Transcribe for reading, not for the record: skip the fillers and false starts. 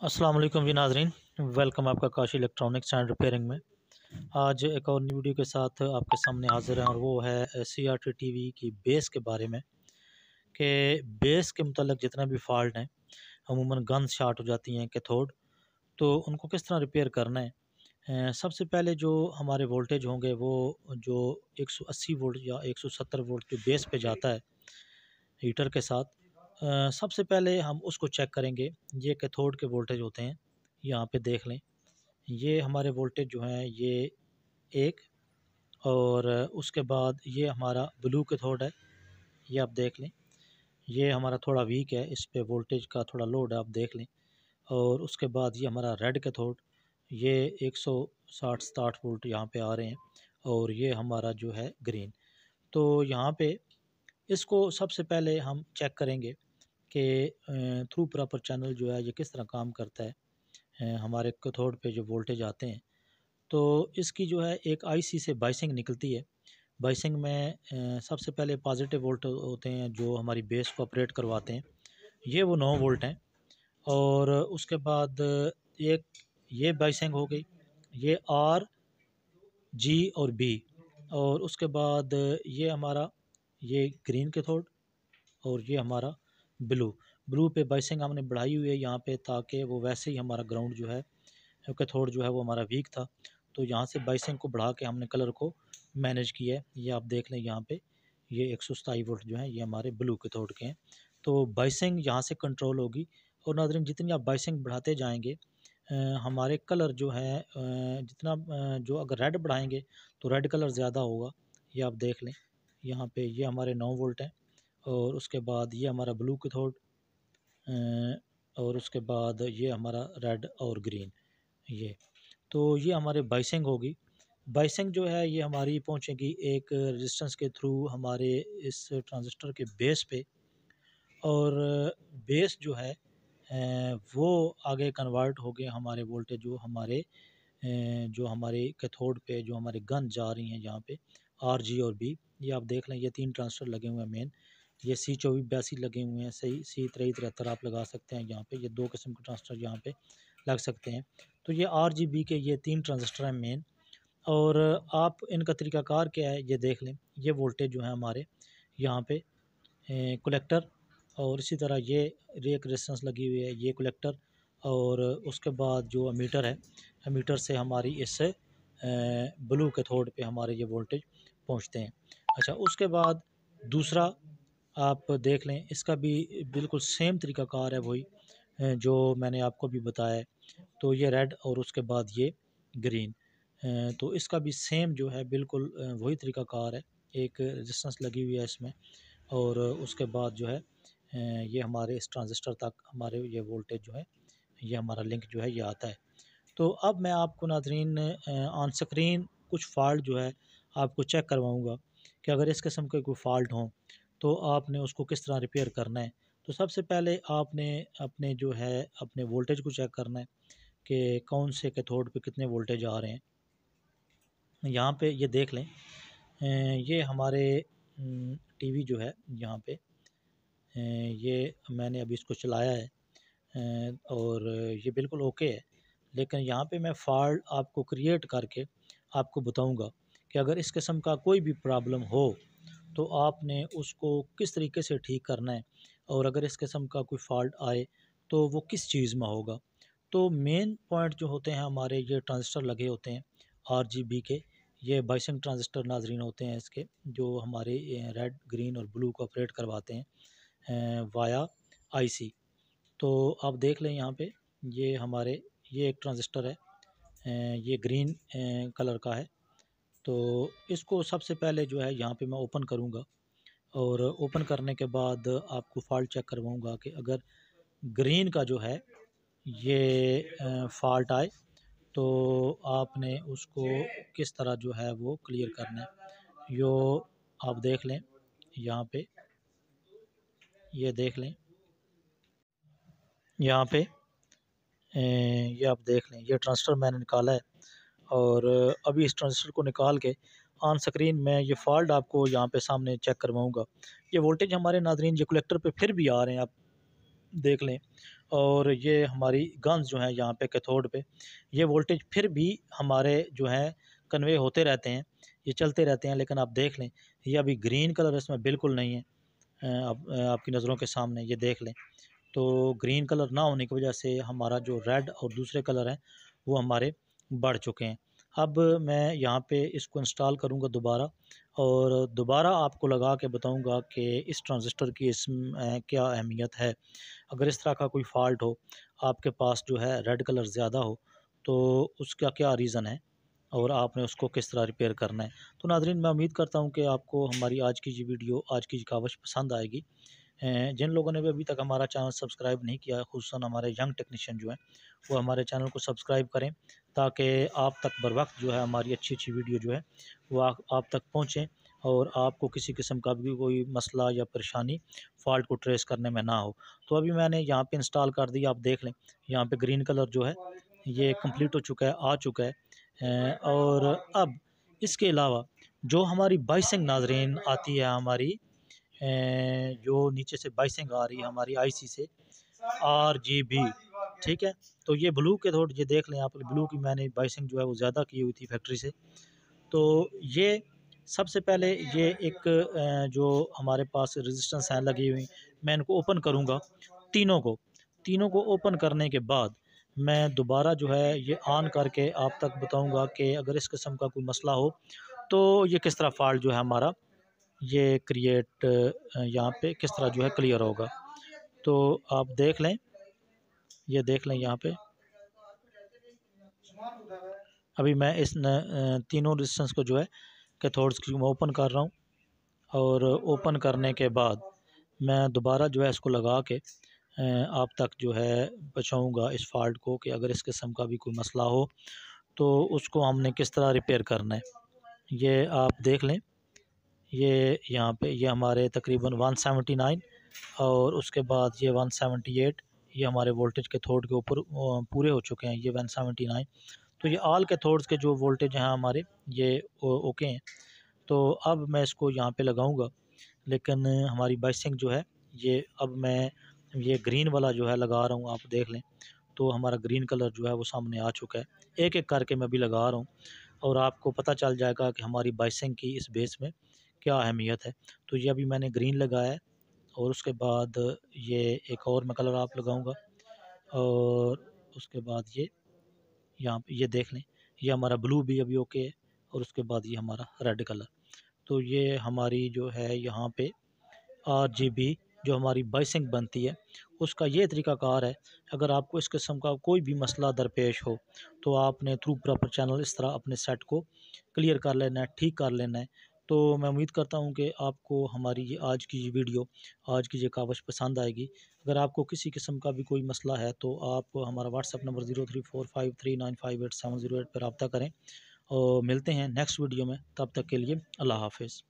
अस्सलाम वालेकुम जी नाज़रीन। वेलकम आपका काशी इलेक्ट्रॉनिक्स एंड रिपेयरिंग में। आज एक और न्यू वीडियो के साथ आपके सामने हाज़िर हैं और वो है CRT टीवी की बेस के बारे में कि बेस के मुतल्लिक़ जितना भी फ़ॉल्ट हैं, अमूमन गन्स शॉर्ट हो जाती हैं कैथोड, तो उनको किस तरह रिपेयर करना है। सबसे पहले जो हमारे वोल्टेज होंगे वो जो 180 वोल्ट या 170 वोल्ट जो बेस पे जाता है हीटर के साथ, सबसे पहले हम उसको चेक करेंगे। ये कैथोड के वोल्टेज होते हैं, यहाँ पे देख लें। ये हमारे वोल्टेज जो हैं ये एक, और उसके बाद ये हमारा ब्लू कैथोड है, ये आप देख लें। ये हमारा थोड़ा वीक है, इस पे वोल्टेज का थोड़ा लोड है, आप देख लें। और उसके बाद ये हमारा रेड कैथोड, ये 160-60 वोल्ट यहाँ पे आ रहे हैं। और ये हमारा जो है ग्रीन। तो यहाँ पे इसको सबसे पहले हम चेक करेंगे कि थ्रू प्रॉपर चैनल जो है ये किस तरह काम करता है। हमारे कैथोड पे जो वोल्टेज आते हैं, तो इसकी जो है एक आईसी से बाइसिंग निकलती है। बाइसिंग में सबसे पहले पॉजिटिव वोल्ट होते हैं जो हमारी बेस को ऑपरेट करवाते हैं, ये वो 9 वोल्ट हैं। और उसके बाद एक ये बाइसिंग हो गई, ये आर, जी और बी। और उसके बाद ये हमारा ये ग्रीन कैथोड, और ये हमारा ब्लू। ब्लू पे बाइसिंग हमने बढ़ाई हुई है यहाँ पे, ताकि वो वैसे ही हमारा ग्राउंड जो है कैथोड जो है वो हमारा वीक था, तो यहाँ से बाइसिंग को बढ़ा के हमने कलर को मैनेज किया है। ये आप देख लें, यहाँ पे ये 127 वोल्ट जो है ये हमारे ब्लू कैथोड के हैं। तो बाइसिंग यहाँ से कंट्रोल होगी। और नाज़रीन, जितनी आप बाइसिंग बढ़ाते जाएंगे, हमारे कलर जो है जितना जो अगर रेड बढ़ाएंगे तो रेड कलर ज़्यादा होगा। ये आप देख लें, यहाँ पे ये हमारे 9 वोल्ट हैं। और उसके बाद ये हमारा ब्लू कैथोड, और उसके बाद ये हमारा रेड और ग्रीन। ये तो ये हमारे बाइसिंग होगी। बाइसिंग जो है ये हमारी पहुंचेगी एक रेजिस्टेंस के थ्रू हमारे इस ट्रांजिस्टर के बेस पे। और बेस जो है वो आगे कन्वर्ट हो गए हमारे वोल्टेज जो हमारे कैथोड पे जो हमारे गन जा रही हैं यहाँ पे, आर, जी और बी। ये आप देख लें, ये 3 ट्रांजिस्टर लगे हुए हैं मेन। ये C2482 लगे हुए हैं, सही C2373 आप लगा सकते हैं यहाँ पे। ये 2 किस्म के ट्रांजिस्टर यहाँ पे लग सकते हैं। तो ये RGB के ये 3 ट्रांजिस्टर हैं मेन। और आप इनका तरीक़ाकार क्या है ये देख लें। ये वोल्टेज जो है हमारे यहाँ पे कलेक्टर, और इसी तरह ये एक रेजिस्टेंस लगी हुई है, ये कलेक्टर। और उसके बाद जो एमीटर है, एमीटर से हमारी इस ब्लू कैथोड पे हमारे ये वोल्टेज पहुँचते हैं। अच्छा, उसके बाद दूसरा आप देख लें, इसका भी बिल्कुल सेम तरीक़ाकार है, वही जो मैंने आपको भी बताया है। तो ये रेड और उसके बाद ये ग्रीन। तो इसका भी सेम जो है बिल्कुल वही तरीक़ाकार है। एक रेजिस्टेंस लगी हुई है इसमें, और उसके बाद जो है ये हमारे इस ट्रांजिस्टर तक हमारे ये वोल्टेज जो है ये हमारा लिंक जो है ये आता है। तो अब मैं आपको नाज़रीन ऑन स्क्रीन कुछ फ़ॉल्ट जो है आपको चेक करवाऊँगा कि अगर इस किस्म के कोई फ़ॉल्ट हों तो आपने उसको किस तरह रिपेयर करना है। तो सबसे पहले आपने अपने जो है अपने वोल्टेज को चेक करना है कि कौन से कैथोड पे कितने वोल्टेज आ रहे हैं। यहाँ पे ये देख लें, ये हमारे टीवी जो है यहाँ पे ये मैंने अभी इसको चलाया है, और ये बिल्कुल ओके है। लेकिन यहाँ पे मैं फ़ॉल्ट आपको क्रिएट करके आपको बताऊँगा कि अगर इस किस्म का कोई भी प्रॉब्लम हो तो आपने उसको किस तरीके से ठीक करना है, और अगर इस किस्म का कोई फ़ॉल्ट आए तो वो किस चीज़ में होगा। तो मेन पॉइंट जो होते हैं हमारे, ये ट्रांजिस्टर लगे होते हैं RGB के, ये बाइसिंग ट्रांजिस्टर नाज़रीन होते हैं इसके, जो हमारे रेड, ग्रीन और ब्लू को ऑपरेट करवाते हैं वाया आईसी। तो आप देख लें यहाँ पे, ये हमारे ये एक ट्रांजिस्टर है, ये ग्रीन कलर का है। तो इसको सबसे पहले जो है यहाँ पे मैं ओपन करूँगा, और ओपन करने के बाद आपको फ़ॉल्ट चेक करवाऊँगा कि अगर ग्रीन का जो है ये फ़ॉल्ट आए तो आपने उसको किस तरह जो है वो क्लियर करना है। यो आप देख लें यहाँ पे, ये देख लें यहाँ पे, ये आप देख लें, ये ट्रांजिस्टर मैंने निकाला है। और अभी इस ट्रांजिस्टर को निकाल के ऑन स्क्रीन मैं ये फ़ॉल्ट आपको यहाँ पे सामने चेक करवाऊँगा। ये वोल्टेज हमारे नाज़रीन ये कलेक्टर पे फिर भी आ रहे हैं। देख लें। और ये हमारी गन्स जो हैं यहाँ पे कैथोड पे, ये वोल्टेज फिर भी हमारे जो है कन्वे होते रहते हैं, ये चलते रहते हैं। लेकिन आप देख लें, ये अभी ग्रीन कलर इसमें बिल्कुल नहीं है। आपकी नज़रों के सामने ये देख लें, तो ग्रीन कलर ना होने की वजह से हमारा जो रेड और दूसरे कलर हैं वो हमारे बढ़ चुके हैं। अब मैं यहाँ पे इसको इंस्टॉल करूँगा दोबारा, और दोबारा आपको लगा के बताऊँगा कि इस ट्रांजिस्टर की क्या अहमियत है। अगर इस तरह का कोई फ़ॉल्ट हो, आपके पास जो है रेड कलर ज़्यादा हो, तो उसका क्या रीज़न है और आपने उसको किस तरह रिपेयर करना है। तो नाज़रीन, मैं उम्मीद करता हूँ कि आपको हमारी आज की ये वीडियो, आज की ये कावश पसंद आएगी। जिन लोगों ने भी अभी तक हमारा चैनल सब्सक्राइब नहीं किया, ख़ुसूसन हमारे यंग टेक्नीशियन जो हैं, वो हमारे चैनल को सब्सक्राइब करें, ताकि आप तक बर वक्त जो है हमारी अच्छी अच्छी वीडियो जो है वो आप तक पहुँचें, और आपको किसी किस्म का भी कोई मसला या परेशानी फ़ॉल्ट को ट्रेस करने में ना हो। तो अभी मैंने यहाँ पे इंस्टॉल कर दिया, आप देख लें, यहाँ पे ग्रीन कलर जो है ये कंप्लीट हो चुका है, आ चुका है। और अब इसके अलावा जो हमारी बाइसिंग नाज़रीन आती है हमारी, जो नीचे से बाइसिंग आ रही है हमारी आईसी से, RGB, ठीक है। तो ये ब्लू के थोड़, ये देख लें आप, ब्लू की मैंने बाइसिंग जो है वो ज़्यादा की हुई थी फैक्ट्री से। तो ये सबसे पहले ये एक जो हमारे पास रेजिस्टेंस हैं लगी हुई, मैं इनको ओपन करूँगा, तीनों को ओपन करने के बाद मैं दोबारा जो है ये ऑन करके आप तक बताऊँगा कि अगर इस किस्म का कोई मसला हो तो ये किस तरह फ़ॉल्ट जो है हमारा ये क्रिएट यहाँ पे किस तरह जो है क्लियर होगा। तो आप देख लें, ये देख लें यहाँ पे, अभी मैं इस तीनों रेजिस्टेंस को जो है कैथोड्स की मैं ओपन कर रहा हूँ, और ओपन करने के बाद मैं दोबारा जो है इसको लगा के आप तक जो है पहुँचाऊँगा इस फ़ॉल्ट को, कि अगर इस किस्म का भी कोई मसला हो तो उसको हमने किस तरह रिपेयर करना है। ये आप देख लें, ये यहाँ पे ये हमारे तकरीबन 179, और उसके बाद ये 178, ये हमारे वोल्टेज कैथोड के ऊपर पूरे हो चुके हैं, ये 179। तो ये ऑल कैथोड्स के जो वोल्टेज हैं हमारे, ये ओके हैं। तो अब मैं इसको यहाँ पे लगाऊंगा, लेकिन हमारी बाइसिंग जो है ये, अब मैं ये ग्रीन वाला जो है लगा रहा हूँ, आप देख लें, तो हमारा ग्रीन कलर जो है वो सामने आ चुका है। एक एक करके मैं भी लगा रहा हूँ, और आपको पता चल जाएगा कि हमारी बाइसिंग की इस बेस में क्या अहमियत है। तो ये अभी मैंने ग्रीन लगाया है, और उसके बाद ये एक और मैं कलर आप लगाऊंगा, और उसके बाद ये यहाँ पे ये देख लें, ये हमारा ब्लू भी अभी ओके है, और उसके बाद ये हमारा रेड कलर। तो ये हमारी जो है यहाँ पे RGB जो हमारी बाइसिंग बनती है, उसका ये तरीक़ाकार है। अगर आपको इस किस्म का कोई भी मसला दरपेश हो, तो आपने थ्रू प्रॉपर चैनल इस तरह अपने सेट को क्लियर कर लेना है, ठीक कर लेना है। तो मैं उम्मीद करता हूँ कि आपको हमारी ये आज की ये वीडियो, आज की ये कावश पसंद आएगी। अगर आपको किसी किस्म का भी कोई मसला है, तो आप हमारा व्हाट्सअप नंबर 0345395870 पर रब्ता करें, और मिलते हैं नेक्स्ट वीडियो में। तब तक के लिए अल्लाह हाफ़िज़।